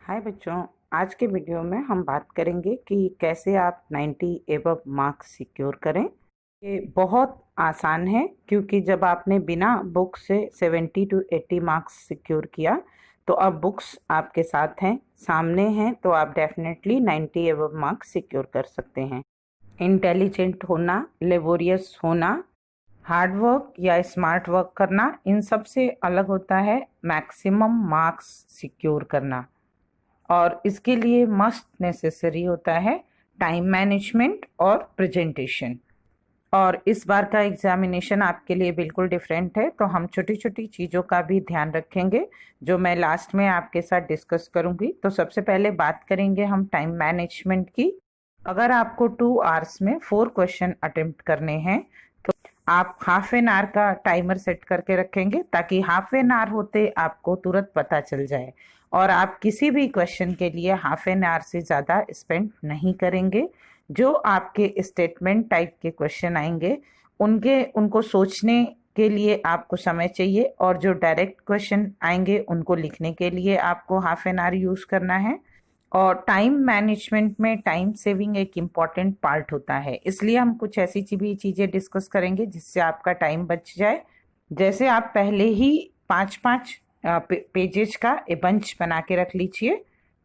हाय बच्चों, आज के वीडियो में हम बात करेंगे कि कैसे आप 90 एबव मार्क्स सिक्योर करें। ये बहुत आसान है क्योंकि जब आपने बिना बुक से 70 to 80 मार्क्स सिक्योर किया तो अब बुक्स आपके साथ हैं, सामने हैं, तो आप डेफिनेटली 90 एबव मार्क्स सिक्योर कर सकते हैं। इंटेलिजेंट होना, लेबोरियस होना, हार्ड वर्क या स्मार्ट वर्क करना, इन सब से अलग होता है मैक्सिमम मार्क्स सिक्योर करना। और इसके लिए मस्ट नेसेसरी होता है टाइम मैनेजमेंट और प्रेजेंटेशन। और इस बार का एग्जामिनेशन आपके लिए बिल्कुल डिफरेंट है, तो हम छोटी छोटी चीज़ों का भी ध्यान रखेंगे जो मैं लास्ट में आपके साथ डिस्कस करूंगी। तो सबसे पहले बात करेंगे हम टाइम मैनेजमेंट की। अगर आपको 2 आवर्स में 4 क्वेश्चन अटेम्प्ट करने हैं तो आप हाफ एन आवर का टाइमर सेट करके रखेंगे ताकि हाफ एन आवर होते आपको तुरंत पता चल जाए और आप किसी भी क्वेश्चन के लिए हाफ एन आवर से ज़्यादा स्पेंड नहीं करेंगे। जो आपके स्टेटमेंट टाइप के क्वेश्चन आएंगे उनको सोचने के लिए आपको समय चाहिए, और जो डायरेक्ट क्वेश्चन आएंगे उनको लिखने के लिए आपको हाफ एन आवर यूज़ करना है। और टाइम मैनेजमेंट में टाइम सेविंग एक इम्पॉर्टेंट पार्ट होता है, इसलिए हम कुछ ऐसी भी चीज़ें डिस्कस करेंगे जिससे आपका टाइम बच जाए। जैसे आप पहले ही 5-5 पेजेस का बंच बना के रख लीजिए।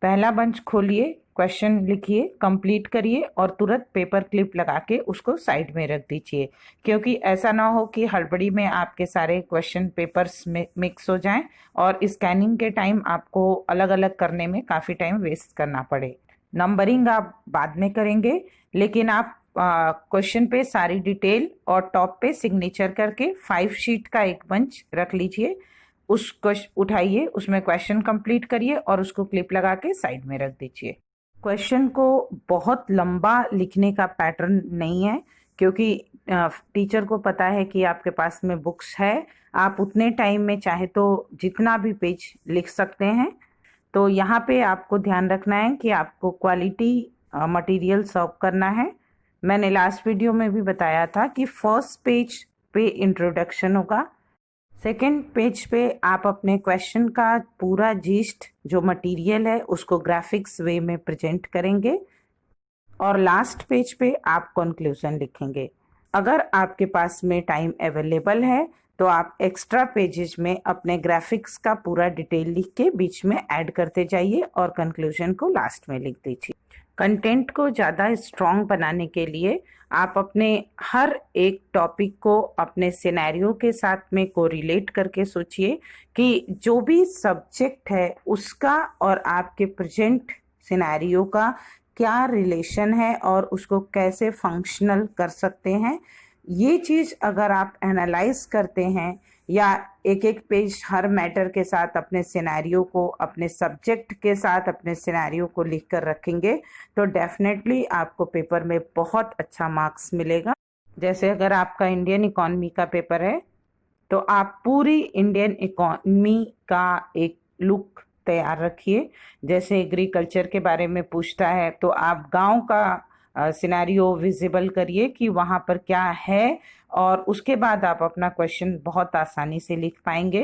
पहला बंच खोलिए, क्वेश्चन लिखिए, कंप्लीट करिए और तुरंत पेपर क्लिप लगा के उसको साइड में रख दीजिए, क्योंकि ऐसा ना हो कि हड़बड़ी में आपके सारे क्वेश्चन पेपर्स में मिक्स हो जाएं और स्कैनिंग के टाइम आपको अलग अलग करने में काफ़ी टाइम वेस्ट करना पड़े। नंबरिंग आप बाद में करेंगे, लेकिन आप क्वेश्चन पे सारी डिटेल और टॉप पे सिग्नेचर करके 5 शीट का एक बंच रख लीजिए। उसको उठाइए, उसमें क्वेश्चन कंप्लीट करिए और उसको क्लिप लगा के साइड में रख दीजिए। क्वेश्चन को बहुत लंबा लिखने का पैटर्न नहीं है, क्योंकि टीचर को पता है कि आपके पास में बुक्स है, आप उतने टाइम में चाहे तो जितना भी पेज लिख सकते हैं। तो यहाँ पे आपको ध्यान रखना है कि आपको क्वालिटी मटेरियल सर्व करना है। मैंने लास्ट वीडियो में भी बताया था कि फर्स्ट पेज पे इंट्रोडक्शन होगा, सेकेंड पेज पे आप अपने क्वेश्चन का पूरा जीस्ट जो मटेरियल है उसको ग्राफिक्स वे में प्रेजेंट करेंगे, और लास्ट पेज पे आप कंक्लूजन लिखेंगे। अगर आपके पास में टाइम अवेलेबल है तो आप एक्स्ट्रा पेजेस में अपने ग्राफिक्स का पूरा डिटेल लिख के बीच में ऐड करते जाइए और कंक्लूजन को लास्ट में लिख दीजिए। कंटेंट को ज़्यादा स्ट्रॉन्ग बनाने के लिए आप अपने हर एक टॉपिक को अपने सिनेरियो के साथ में कोरिलेट करके सोचिए कि जो भी सब्जेक्ट है उसका और आपके प्रेजेंट सिनेरियो का क्या रिलेशन है और उसको कैसे फंक्शनल कर सकते हैं। ये चीज़ अगर आप एनालाइज करते हैं या एक एक पेज हर मैटर के साथ अपने सिनेरियो को, अपने सब्जेक्ट के साथ अपने सिनेरियो को लिख कर रखेंगे तो डेफिनेटली आपको पेपर में बहुत अच्छा मार्क्स मिलेगा। जैसे अगर आपका इंडियन इकोनॉमी का पेपर है तो आप पूरी इंडियन इकोनॉमी का एक लुक तैयार रखिए। जैसे एग्रीकल्चर के बारे में पूछता है तो आप गांव का सिनेरियो विजिबल करिए कि वहाँ पर क्या है, और उसके बाद आप अपना क्वेश्चन बहुत आसानी से लिख पाएंगे।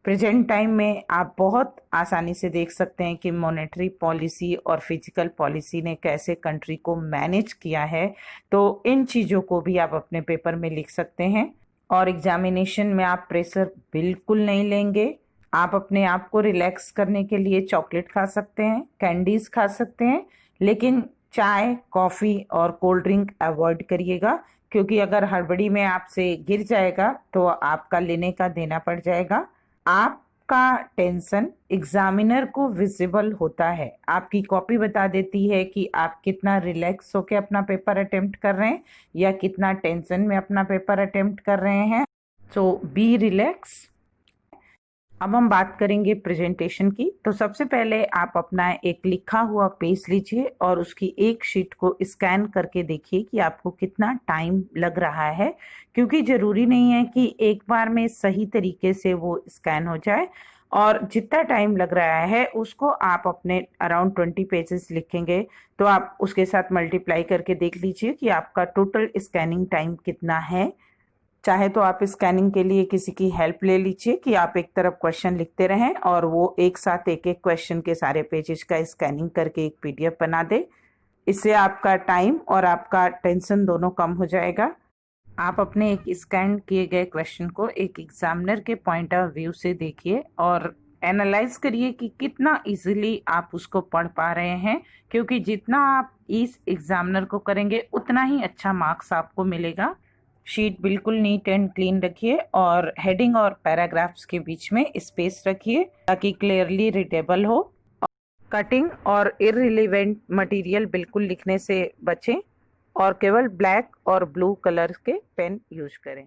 प्रेजेंट टाइम में आप बहुत आसानी से देख सकते हैं कि मॉनेटरी पॉलिसी और फिजिकल पॉलिसी ने कैसे कंट्री को मैनेज किया है, तो इन चीज़ों को भी आप अपने पेपर में लिख सकते हैं। और एग्जामिनेशन में आप प्रेशर बिल्कुल नहीं लेंगे। आप अपने आप को रिलैक्स करने के लिए चॉकलेट खा सकते हैं, कैंडीज खा सकते हैं, लेकिन चाय, कॉफ़ी और कोल्ड ड्रिंक अवॉइड करिएगा, क्योंकि अगर हड़बड़ी में आपसे गिर जाएगा तो आपका लेने का देना पड़ जाएगा। आपका टेंशन एग्जामिनर को विजिबल होता है, आपकी कॉपी बता देती है कि आप कितना रिलैक्स होकर अपना पेपर अटेम्प्ट कर रहे हैं या कितना टेंशन में अपना पेपर अटेम्प्ट कर रहे हैं। सो बी रिलैक्स। अब हम बात करेंगे प्रेजेंटेशन की। तो सबसे पहले आप अपना एक लिखा हुआ पेज लीजिए और उसकी एक शीट को स्कैन करके देखिए कि आपको कितना टाइम लग रहा है, क्योंकि ज़रूरी नहीं है कि एक बार में सही तरीके से वो स्कैन हो जाए। और जितना टाइम लग रहा है उसको आप अपने अराउंड 20 पेजेस लिखेंगे तो आप उसके साथ मल्टीप्लाई करके देख लीजिए कि आपका टोटल स्कैनिंग टाइम कितना है। चाहे तो आप स्कैनिंग के लिए किसी की हेल्प ले लीजिए कि आप एक तरफ क्वेश्चन लिखते रहें और वो एक साथ एक एक क्वेश्चन के सारे पेजेस का स्कैनिंग करके एक पीडीएफ बना दे। इससे आपका टाइम और आपका टेंशन दोनों कम हो जाएगा। आप अपने एक स्कैन किए गए क्वेश्चन को एक एग्जामिनर के पॉइंट ऑफ व्यू से देखिए और एनालाइज करिए कि कितना इजीली आप उसको पढ़ पा रहे हैं, क्योंकि जितना आप इस एग्जामिनर को करेंगे उतना ही अच्छा मार्क्स आपको मिलेगा। शीट बिल्कुल नीट एंड क्लीन रखिए और हेडिंग और पैराग्राफ्स के बीच में स्पेस रखिए ताकि क्लियरली रीडेबल हो। कटिंग और इररिलेवेंट मटेरियल बिल्कुल लिखने से बचें और केवल ब्लैक और ब्लू कलर के पेन यूज करें।